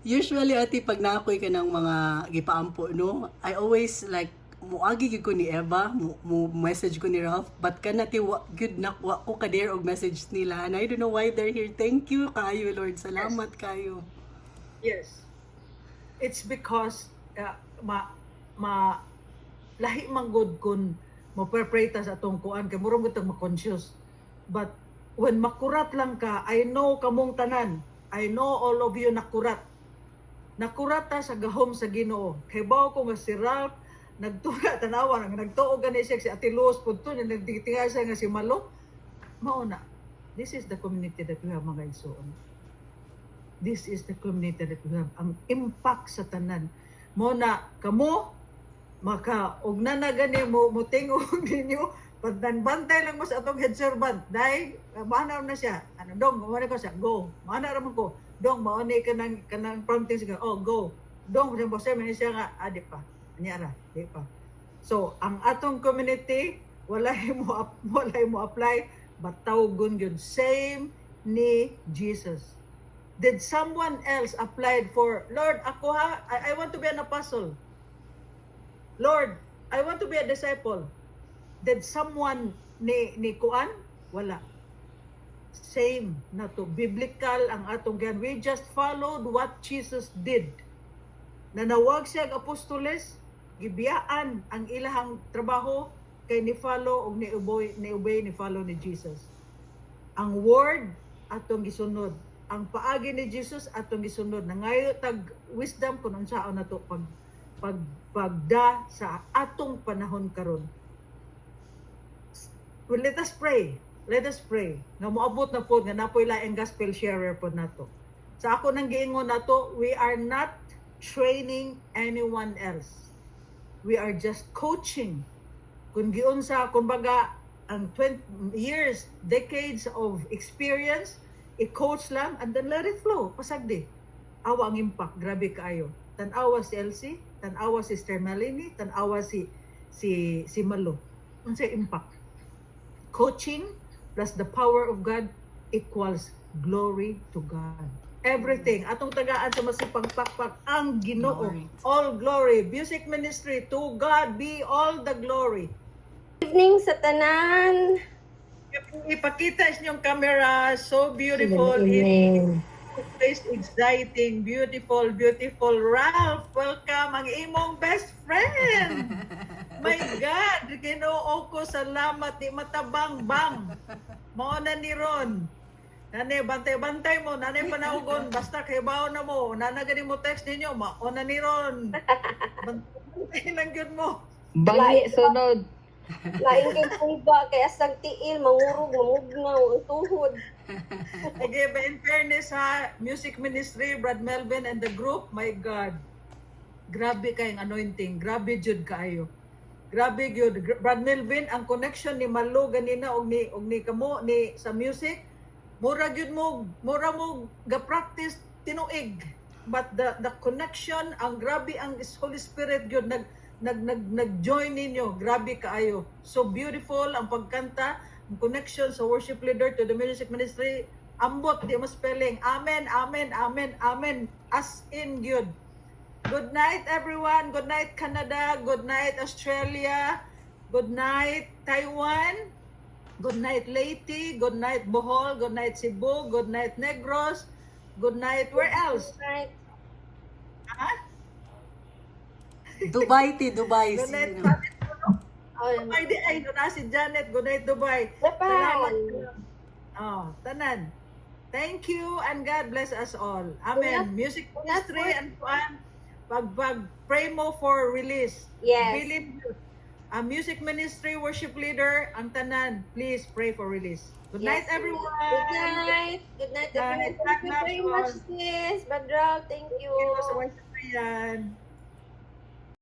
usually ati pag naakoy ka ng mga gipaampo no, I always like muagi gyud ko ni Eva, mo message ko ni Ralph, but kanati good na wa ko ka-dare og message nila, and I don't know why they're here. Thank you kayo, Lord. Salamat kayo. Yes. It's because lahi man gud kun mo-pray ta sa atong kuan kay murong gutang ma-conscious. But when makurat lang ka, I know kamong tanan. I know all of you nakurat. Nakurat ta sa gahom sa Ginoo. Kay bao ko nga si Ralph nagtuga tanawa nagtuog gani siya si Ate Luz pudto na nagtitinga siya nga si Malo. Mao na. This is the community that we have, mga igsoon. This is the community that we have. Ang impact sa tanan. Mo na kamo maka og na gani mo tingog ninyo pagdanbantay lang mo sa atong head servant dai maanaw na siya ano dong mo ko siya go maana ra man ko dong mao ni kanang prompting siya oh go dong mo boss man siya nga adi pa anya ra di pa. So ang atong community walay mo apply batawgon gyud same ni Jesus. Did someone else applied for Lord ako ha I want to be an apostle. Lord, I want to be a disciple. Did someone ni kuan? Wala. Same na to. Biblical ang atong gan. We just followed what Jesus did. Nanawag siya ang apostoles, gibiyaan ang ilahang trabaho kay ni follow og ni obey ni follow ni Jesus. Ang word atong gisunod. Ang paagi ni Jesus atong gisunod. Nangayo tag wisdom kung unsaon nato pagda sa atong panahon karon. Well, let us pray. Let us pray. Nga moabot na po nga napoy laing gospel sharer po nato. Sa ako nang giingon nato, we are not training anyone else. We are just coaching. Kung giunsa kumbaga ang 20 years, decades of experience, i-coach lang and then let it flow. Pasagdi. Awa ang impact, grabe kaayo. Tanawa si Elsie, tanawa si Sister Melanie, tanawa si Malo. Unsay impact? Coaching plus the power of God equals glory to God. Everything. Atong tagaan sa masipang pakpak ang Ginoo. Glory. All glory. Music ministry, to God be all the glory. Evening sa tanan. Ipakita inyong camera. So beautiful. Amen. It's exciting, beautiful. Ralph, welcome ang imong best friend. My God, Ginoo ko, salamat di matabang bang. Mao na ni Ron. Nane bantay-bantay mo, nane panaugon basta kay bawo na mo. Nana gani mo text ninyo, mao na ni Ron. Bantay lang gyud mo. Bangi sunod. Lain kay kuba kay asag tiil mangurog mamugnaw ang tuhod. Okay, but in fairness ha, music ministry, Brad Melvin and the group, my God. Grabe kayong anointing. Grabe jud kaayo. Grabe gyud. Brad Melvin, ang connection ni Malo ganina og ni kamo ni sa music, mura gyud mo ga-practice tinuig. But the connection, ang grabe ang Holy Spirit gyud nag-join ninyo. Grabe kaayo. So beautiful ang pagkanta, ang connection sa worship leader to the music ministry. Ambot di mo spelling. Amen, amen, amen, amen. As in good. Good night everyone. Good night Canada. Good night Australia. Good night Taiwan. Good night Leyte. Good night Bohol. Good night Cebu. Good night Negros. Good night where else? Right. Ha? Dubai. Good night. Oh, Dubai di ay doon si Janet. Good night Dubai. Japan. Oh, tanan. Thank you and God bless us all. Amen. Music ministry and pag pray mo for release. Yes. Believe you. Music ministry worship leader ang tanan, please pray for release. Good night Yes. everyone. Good night. Good night, everyone. Night. Thank you very much, sis. Badral, thank you. Thank you sa worship yan.